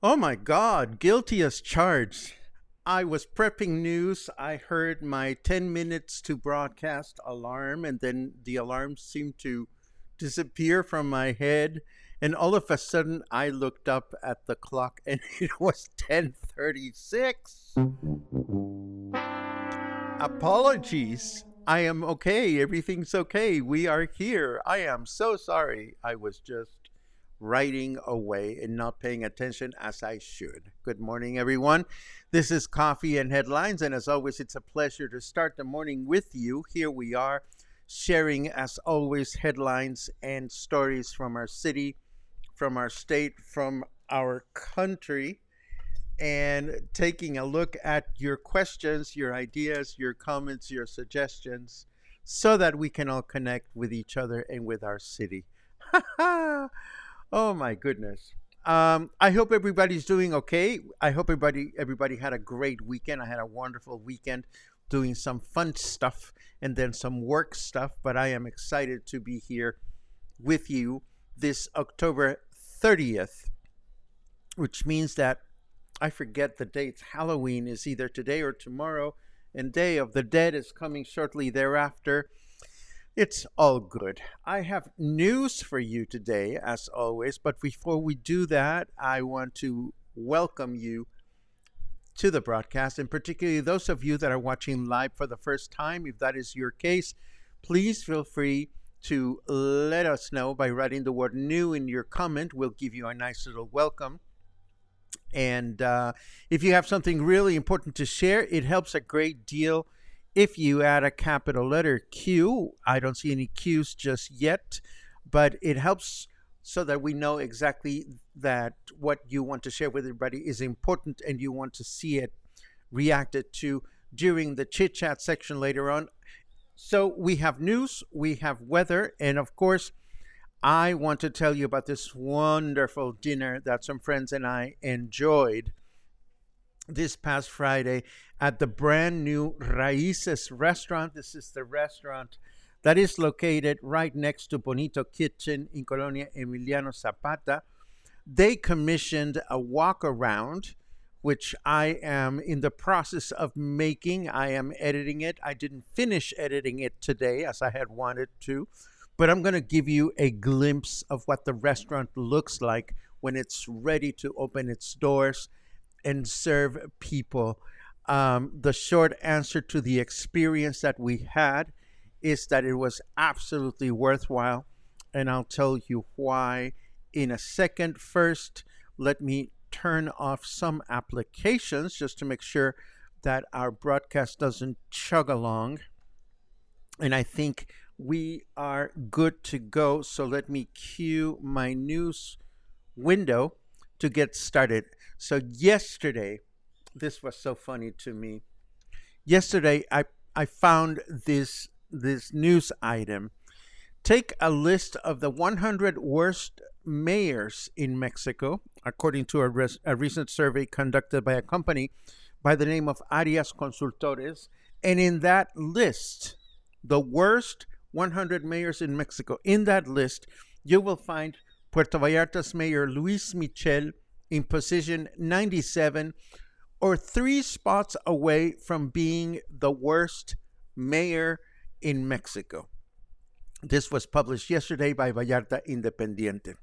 Oh my God, guilty as charged. I was prepping news. I heard my 10 minutes to broadcast alarm, and then the alarm seemed to disappear from my head. And all of a sudden, I looked up at the clock and it was 10:36. Apologies. I am okay. Everything's okay. We are here. I am so sorry. I was just writing away and not paying attention as I should. Good morning, everyone. This is Coffee and Headlines, and as always, it's a pleasure to start the morning with you. Here we are, sharing, as always, headlines and stories from our city, from our state, from our country, and taking a look at your questions, your ideas, your comments, your suggestions, so that we can all connect with each other and with our city. Oh my goodness. I hope everybody's doing okay. I hope everybody had a great weekend. I had a wonderful weekend doing some fun stuff and then some work stuff, but I am excited to be here with you this October 30th, which means that I forget the dates. Halloween is either today or tomorrow, and Day of the Dead is coming shortly thereafter. It's all good. I have news for you today, as always, but before we do that, I want to welcome you to the broadcast, and particularly those of you that are watching live for the first time. If that is your case, please feel free to let us know by writing the word new in your comment. We'll give you a nice little welcome. And if you have something really important to share, it helps a great deal if you add a capital letter Q. I don't see any Qs just yet, but it helps so that we know exactly that what you want to share with everybody is important and you want to see it reacted to during the chit chat section later on. So we have news, we have weather, and of course, I want to tell you about this wonderful dinner that some friends and I enjoyed this past Friday at the brand new Raíces restaurant. This is the restaurant that is located right next to Bonito Kitchen in Colonia Emiliano Zapata. They commissioned a WalkAround, which I am in the process of making. I am editing it. I didn't finish editing it today as I had wanted to, but I'm going to give you a glimpse of what the restaurant looks like when it's ready to open its doors and serve people. The short answer to the experience that we had is that it was absolutely worthwhile, and I'll tell you why in a second. First, let me turn off some applications just to make sure that our broadcast doesn't chug along, and I think we are good to go. So let me cue my news window to get started. So yesterday, this was so funny to me. Yesterday, I found this news item. Take a list of the 100 worst mayors in Mexico, according to a recent survey conducted by a company by the name of Arias Consultores. And in that list, the worst 100 mayors in Mexico, in that list, you will find Puerto Vallarta's mayor Luis Michel in position 97, or 3 spots away from being the worst mayor in Mexico. This was published yesterday by Vallarta Independiente.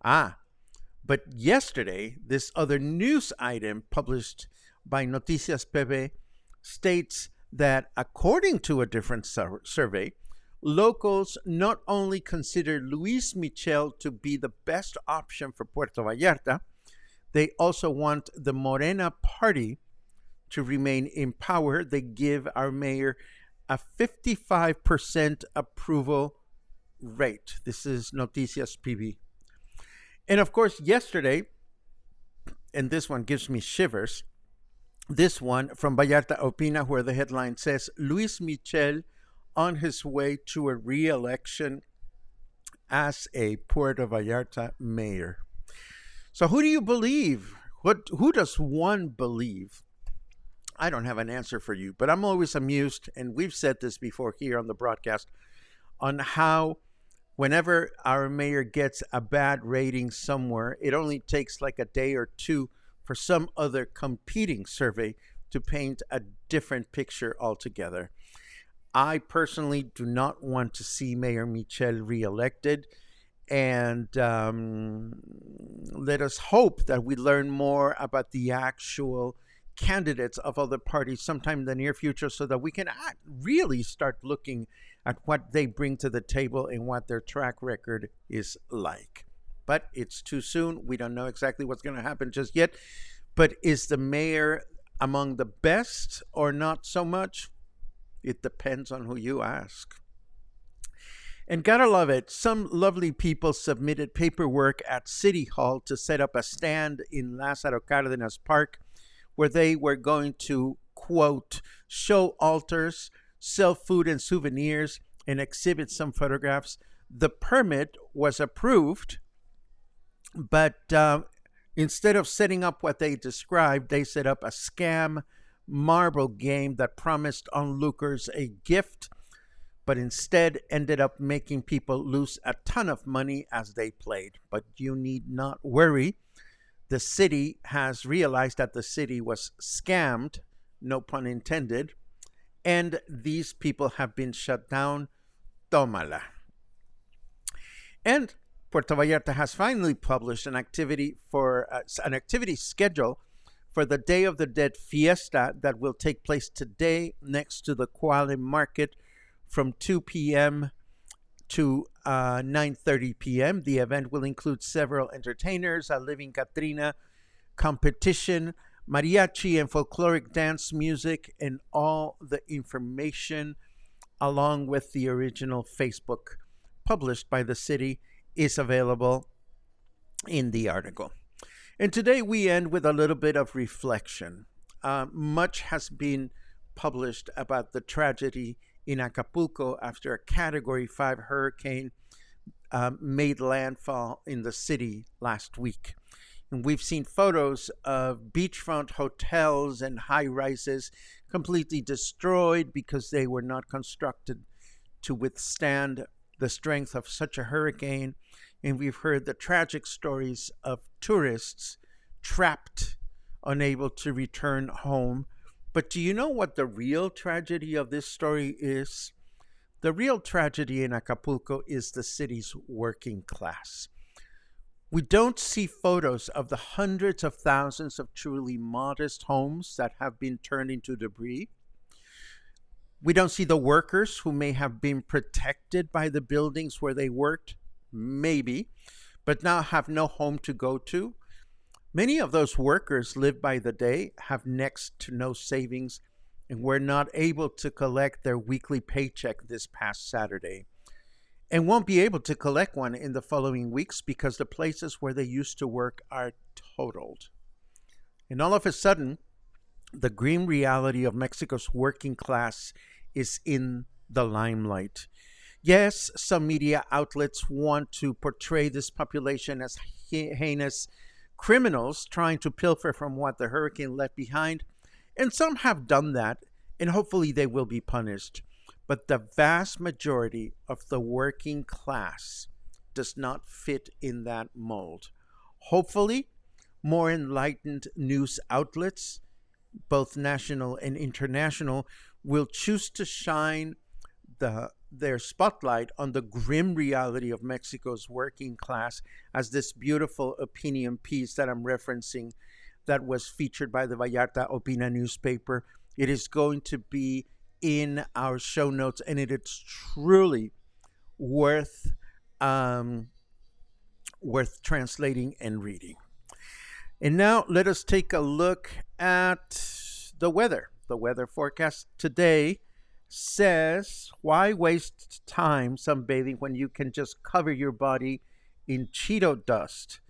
But yesterday, this other news item published by Noticias PB states that according to a different survey, locals not only consider Luis Michel to be the best option for Puerto Vallarta, they also want the Morena party to remain in power. They give our mayor a 55% approval rate. This is Noticias PB. And of course, yesterday, and this one gives me shivers, this one from Vallarta Opina, where the headline says, Luis Michel on his way to a re-election as a Puerto Vallarta mayor. So who do you believe? Who does one believe? I don't have an answer for you, but I'm always amused, and we've said this before here on the broadcast, on how whenever our mayor gets a bad rating somewhere, it only takes like a day or two for some other competing survey to paint a different picture altogether. I personally do not want to see Mayor Michel reelected, and let us hope that we learn more about the actual candidates of other parties sometime in the near future, so that we can really start looking at what they bring to the table and what their track record is like. But it's too soon. We don't know exactly what's going to happen just yet. But is the mayor among the best or not so much? It depends on who you ask. And gotta love it, some lovely people submitted paperwork at City Hall to set up a stand in Lázaro Cárdenas Park, where they were going to, quote, show altars, sell food and souvenirs, and exhibit some photographs. The permit was approved, but instead of setting up what they described, they set up a scam marble game that promised onlookers a gift, but instead ended up making people lose a ton of money as they played. But you need not worry. The city has realized that the city was scammed, no pun intended, and these people have been shut down. Tómala. And Puerto Vallarta has finally published an activity schedule for the Day of the Dead Fiesta that will take place today next to the Quale Market from 2 p.m. to 9:30 p.m. The event will include several entertainers, a living Catrina competition, mariachi and folkloric dance music, and all the information, along with the original Facebook published by the city, is available in the article. And today we end with a little bit of reflection. Much has been published about the tragedy in Acapulco after a Category 5 hurricane made landfall in the city last week. And we've seen photos of beachfront hotels and high-rises completely destroyed because they were not constructed to withstand the strength of such a hurricane. And we've heard the tragic stories of tourists trapped, unable to return home. But do you know what the real tragedy of this story is? The real tragedy in Acapulco is the city's working class. We don't see photos of the hundreds of thousands of truly modest homes that have been turned into debris. We don't see the workers who may have been protected by the buildings where they worked, maybe, but now have no home to go to. Many of those workers live by the day, have next to no savings, and were not able to collect their weekly paycheck this past Saturday, and won't be able to collect one in the following weeks because the places where they used to work are totaled. And all of a sudden, the grim reality of Mexico's working class is in the limelight. Yes, some media outlets want to portray this population as heinous criminals trying to pilfer from what the hurricane left behind, and some have done that, and hopefully they will be punished. But the vast majority of the working class does not fit in that mold. Hopefully, more enlightened news outlets, both national and international, will choose to shine their spotlight on the grim reality of Mexico's working class, as this beautiful opinion piece that I'm referencing that was featured by the Vallarta Opina newspaper. It is going to be in our show notes, and it is truly worth worth translating and reading. And now let us take a look at the weather. The weather forecast today says, why waste time sunbathing when you can just cover your body in Cheeto dust?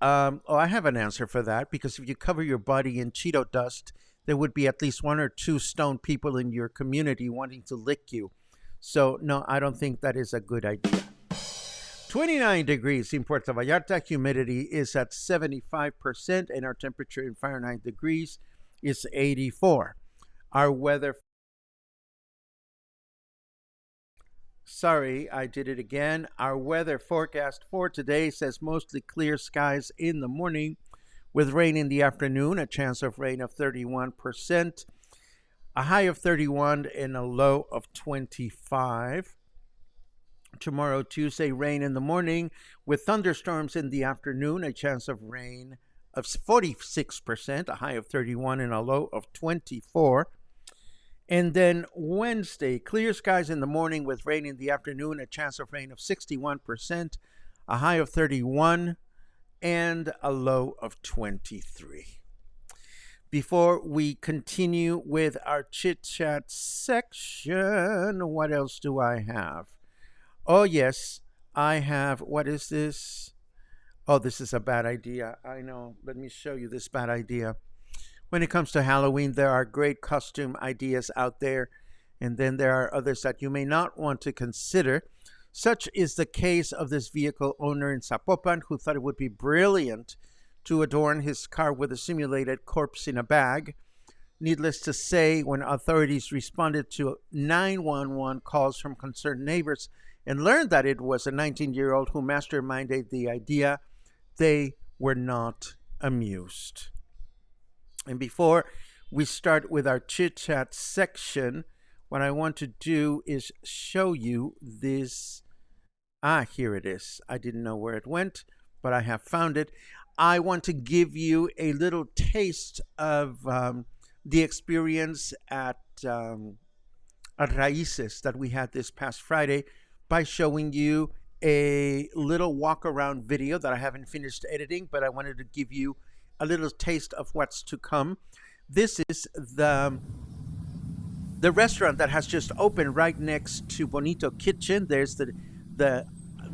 I have an answer for that, because if you cover your body in Cheeto dust, there would be at least one or two stone people in your community wanting to lick you. So, no, I don't think that is a good idea. 29 degrees in Puerto Vallarta. Humidity is at 75%, and our temperature in Fahrenheit degrees is 84. Our weather... Sorry, I did it again. Our weather forecast for today says mostly clear skies in the morning with rain in the afternoon, a chance of rain of 31%, a high of 31 and a low of 25. Tomorrow, Tuesday, rain in the morning with thunderstorms in the afternoon, a chance of rain of 46%, a high of 31 and a low of 24. And then Wednesday, clear skies in the morning with rain in the afternoon, a chance of rain of 61%, a high of 31, and a low of 23. Before we continue with our chit-chat section, what else do I have? Oh, yes, I have, what is this? Oh, this is a bad idea. I know. Let me show you this bad idea. When it comes to Halloween, there are great costume ideas out there, and then there are others that you may not want to consider. Such is the case of this vehicle owner in Zapopan who thought it would be brilliant to adorn his car with a simulated corpse in a bag. Needless to say, when authorities responded to 911 calls from concerned neighbors and learned that it was a 19-year-old who masterminded the idea, they were not amused. And before we start with our chit-chat section, what I want to do is show you this. Here it is. I didn't know where it went, but I have found it. I want to give you a little taste of the experience at Raíces that we had this past Friday by showing you a little walk-around video that I haven't finished editing, but I wanted to give you a little taste of what's to come. This is the restaurant that has just opened right next to Bonito Kitchen. There's the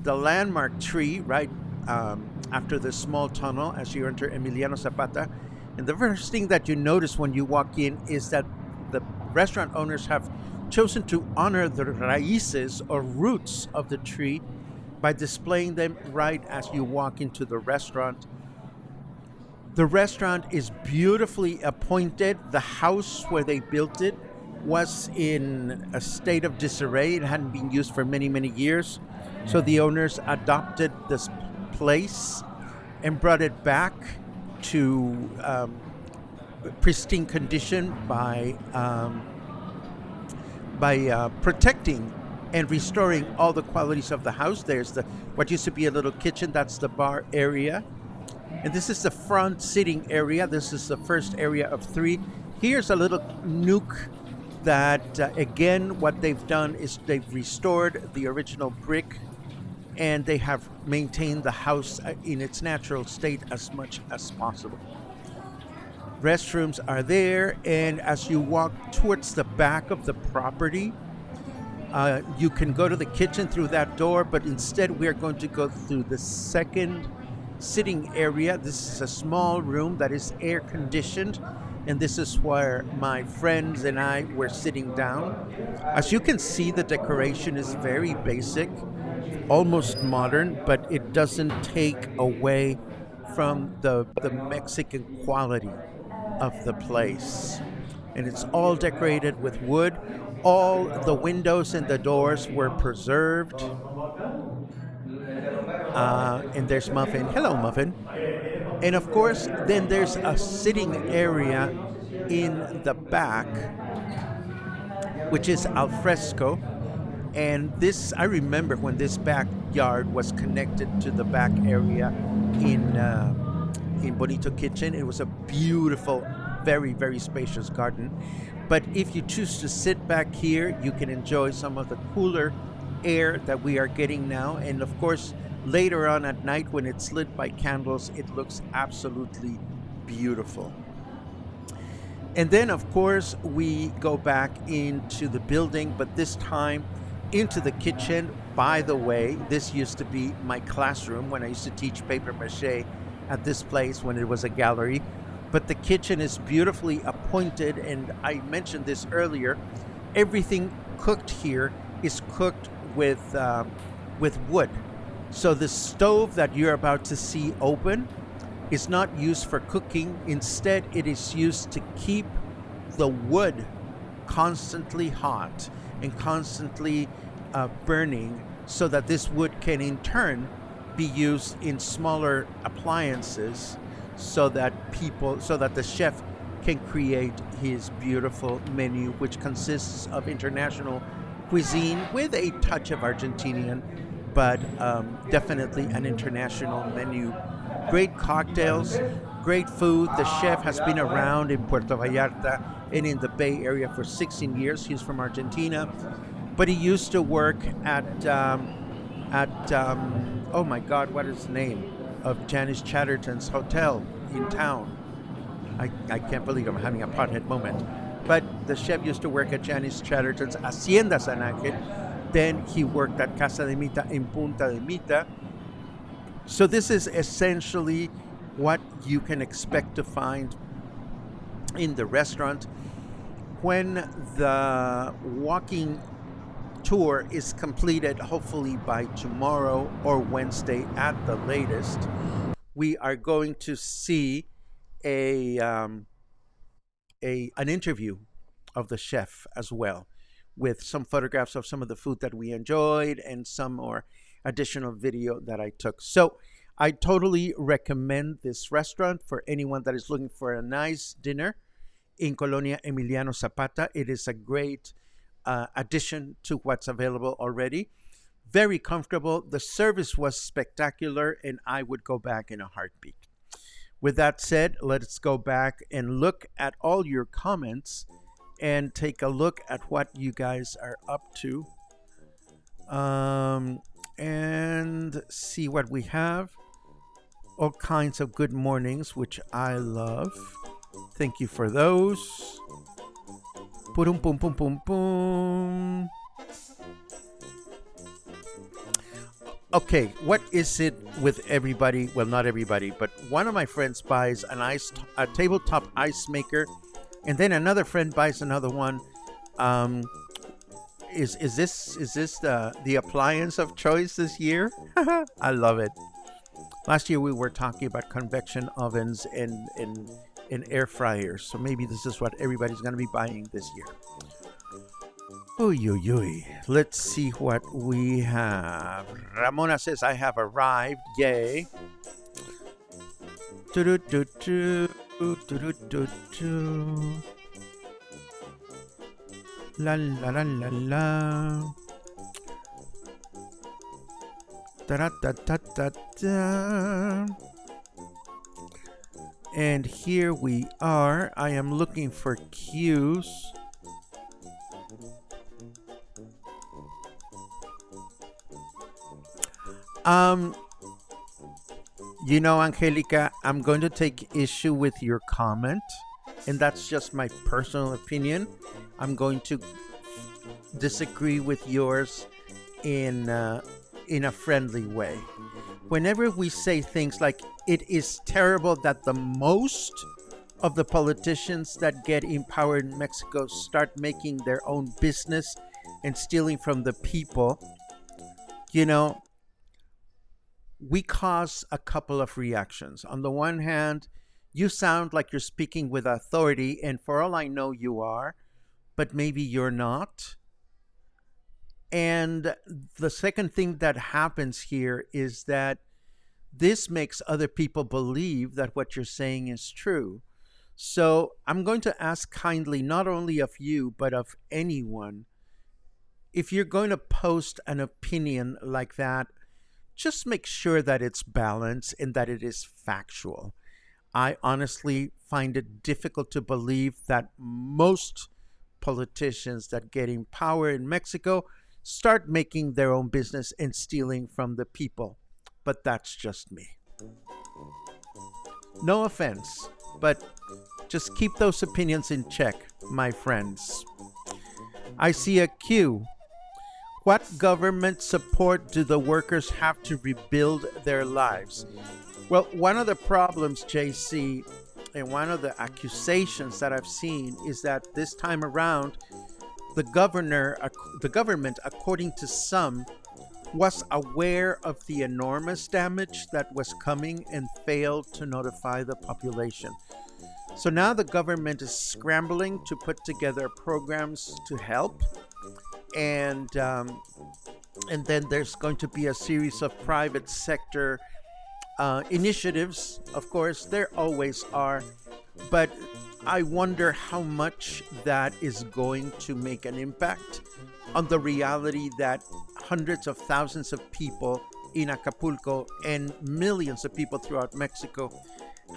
landmark tree right after the small tunnel as you enter Emiliano Zapata. And the first thing that you notice when you walk in is that the restaurant owners have chosen to honor the raíces or roots of the tree by displaying them right as you walk into the restaurant. The restaurant is beautifully appointed. The house where they built it was in a state of disarray. It hadn't been used for many, many years. So the owners adopted this place and brought it back to pristine condition by protecting and restoring all the qualities of the house. There's what used to be a little kitchen. That's the bar area. And this is the front sitting area. This is the first area of 3. Here's a little nook that, again, what they've done is they've restored the original brick and they have maintained the house in its natural state as much as possible. Restrooms are there, and as you walk towards the back of the property, you can go to the kitchen through that door, but instead we are going to go through the second sitting area. This is a small room that is air conditioned, and this is where my friends and I were sitting down. As you can see, the decoration is very basic, almost modern, but it doesn't take away from the Mexican quality of the place. And it's all decorated with wood. All the windows and the doors were preserved. And there's Muffin. Hello, Muffin. And of course, then there's a sitting area in the back, which is al fresco. And this, I remember when this backyard was connected to the back area in Bonito Kitchen. It was a beautiful, very, very spacious garden. But if you choose to sit back here, you can enjoy some of the cooler air that we are getting now. And of course, later on at night when it's lit by candles, it looks absolutely beautiful. And then, of course, we go back into the building, but this time into the kitchen. By the way, this used to be my classroom when I used to teach paper mache at this place when it was a gallery. But the kitchen is beautifully appointed, and I mentioned this earlier. Everything cooked here is cooked with wood. So the stove that you're about to see open is not used for cooking. Instead, it is used to keep the wood constantly hot and constantly burning, so that this wood can in turn be used in smaller appliances, so that the chef can create his beautiful menu, which consists of international cuisine with a touch of Argentinian, but definitely an international menu. Great cocktails, great food. The chef has been around in Puerto Vallarta and in the Bay Area for 16 years. He's from Argentina, but he used to work at oh my God, what is the name of Janice Chatterton's hotel in town? I can't believe I'm having a pothead moment. But the chef used to work at Janice Chatterton's Hacienda San Angel. Then he worked at Casa de Mita in Punta de Mita. So this is essentially what you can expect to find in the restaurant. When the walking tour is completed, hopefully by tomorrow or Wednesday at the latest, we are going to see an interview of the chef as well, with some photographs of some of the food that we enjoyed and some more additional video that I took. So I totally recommend this restaurant for anyone that is looking for a nice dinner in Colonia Emiliano Zapata. It is a great addition to what's available already. Very comfortable. The service was spectacular, and I would go back in a heartbeat. With that said, let's go back and look at all your comments and take a look at what you guys are up to, and see what we have. All kinds of good mornings, which I love. Thank you for those. Boom, boom, boom, boom, boom. Okay, what is it with everybody? Well, not everybody, but one of my friends buys a tabletop ice maker, and then another friend buys another one. Is this the appliance of choice this year? I love it. Last year we were talking about convection ovens and air fryers, so maybe this is what everybody's going to be buying this year. Oy, oy, oy. Let's see what we have. Ramona says, I have arrived. Yay. Do-do-do-do, do-do-do-do. La la la la la. Da-da-da-da-da-da. And here we are. I am looking for cues. You know, Angelica, I'm going to take issue with your comment, and that's just my personal opinion. I'm going to disagree with yours in a friendly way. Whenever we say things like, it is terrible that the most of the politicians that get in power in Mexico start making their own business and stealing from the people, you know, we cause a couple of reactions. On the one hand, you sound like you're speaking with authority, and for all I know, you are, but maybe you're not. And the second thing that happens here is that this makes other people believe that what you're saying is true. So I'm going to ask kindly, not only of you, but of anyone, if you're going to post an opinion like that, just make sure that it's balanced and that it is factual. I honestly find it difficult to believe that most politicians that get in power in Mexico start making their own business and stealing from the people. But that's just me. No offense, but just keep those opinions in check, my friends. I see a cue. What government support do the workers have to rebuild their lives? Well, one of the problems, JC, and one of the accusations that I've seen is that this time around, the government, according to some, was aware of the enormous damage that was coming and failed to notify the population. So now the government is scrambling to put together programs to help, and then there's going to be a series of private sector initiatives. Of course, there always are, but I wonder how much that is going to make an impact on the reality that hundreds of thousands of people in Acapulco and millions of people throughout Mexico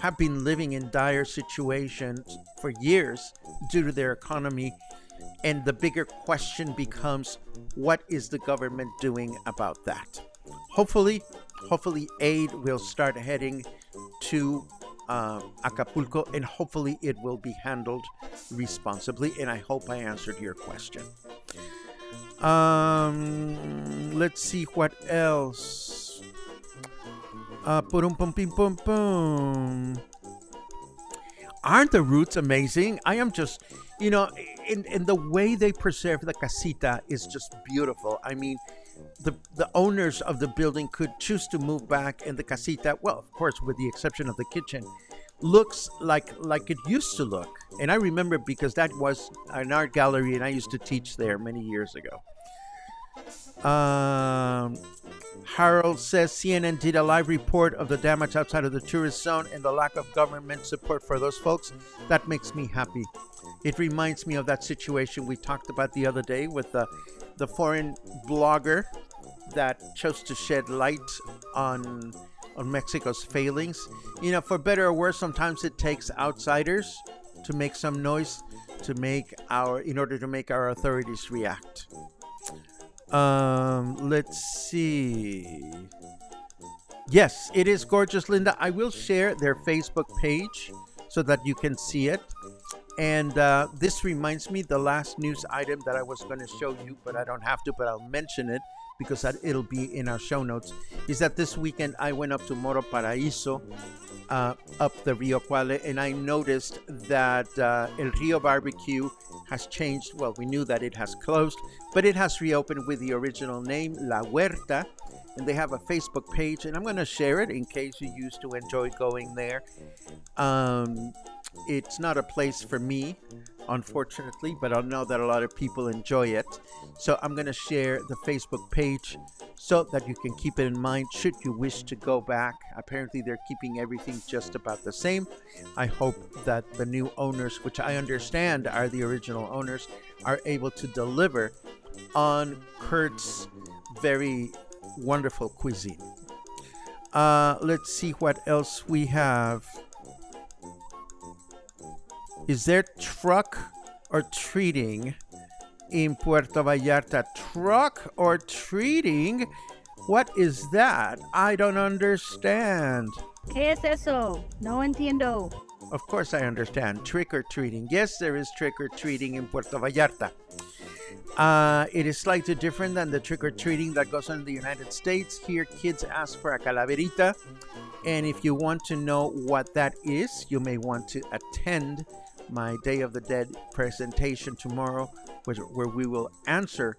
have been living in dire situations for years due to their economy. And the bigger question becomes, what is the government doing about that? Hopefully aid will start heading to Acapulco, and hopefully it will be handled responsibly. And I hope I answered your question. Let's see what else. Aren't the roots amazing? I am just, in the way they preserve the casita is just beautiful. I mean, the owners of the building could choose to move back, and the casita, well, of course, with the exception of the kitchen, looks like it used to look. And I remember because that was an art gallery, and I used to teach there many years ago. Harold says CNN did a live report of the damage outside of the tourist zone and the lack of government support for those folks. That makes me happy. It reminds me of that situation we talked about the other day with the foreign blogger that chose to shed light on Mexico's failings. For better or worse, sometimes it takes outsiders to make some noise in order to make our authorities react. Let's see. Yes, it is gorgeous, Linda. I will share their Facebook page so that you can see it. And this reminds me, the last news item that I was going to show you, but I don't have to, but I'll mention it because it'll be in our show notes, is that this weekend I went up to Moro Paraíso, up the Rio Cuale, and I noticed that El Rio Barbecue has changed. Well, we knew that it has closed, but it has reopened with the original name, La Huerta, and they have a Facebook page, and I'm going to share it in case you used to enjoy going there. It's not a place for me, unfortunately, but I know that a lot of people enjoy it. So I'm going to share the Facebook page so that you can keep it in mind should you wish to go back. Apparently, they're keeping everything just about the same. I hope that the new owners, which I understand are the original owners, are able to deliver on Kurt's very wonderful cuisine. Let's see what else we have. Is there truck or treating in Puerto Vallarta? Truck or treating? What is that? I don't understand. ¿Qué es eso? No entiendo. Of course I understand. Trick or treating. Yes, there is trick or treating in Puerto Vallarta. It is slightly different than the trick-or-treating that goes on in the United States. Here, kids ask for a calaverita. And if you want to know what that is, you may want to attend my Day of the Dead presentation tomorrow, where we will answer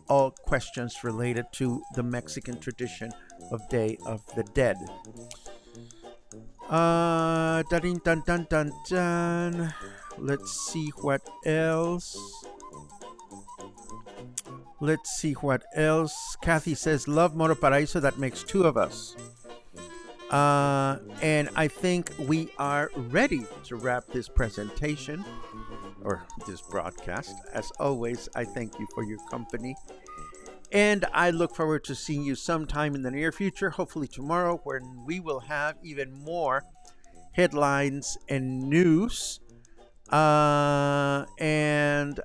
all questions related to the Mexican tradition of Day of the Dead. Dun, dun, dun, dun, dun. Let's see what else. Kathy says, love Moro Paraíso. That makes two of us. And I think we are ready to wrap this presentation or this broadcast. As always, I thank you for your company. And I look forward to seeing you sometime in the near future, hopefully tomorrow, when we will have even more headlines and news. And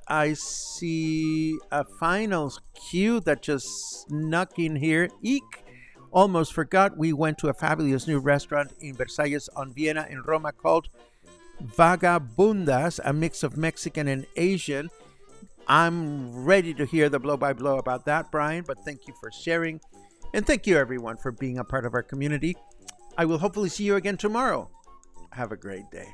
I see a finals cue that just snuck in here. Eek! Almost forgot, we went to a fabulous new restaurant in Versalles on Vienna in Roma called Vagabundas, a mix of Mexican and Asian. I'm ready to hear the blow-by-blow about that, Brian, but thank you for sharing. And thank you, everyone, for being a part of our community. I will hopefully see you again tomorrow. Have a great day.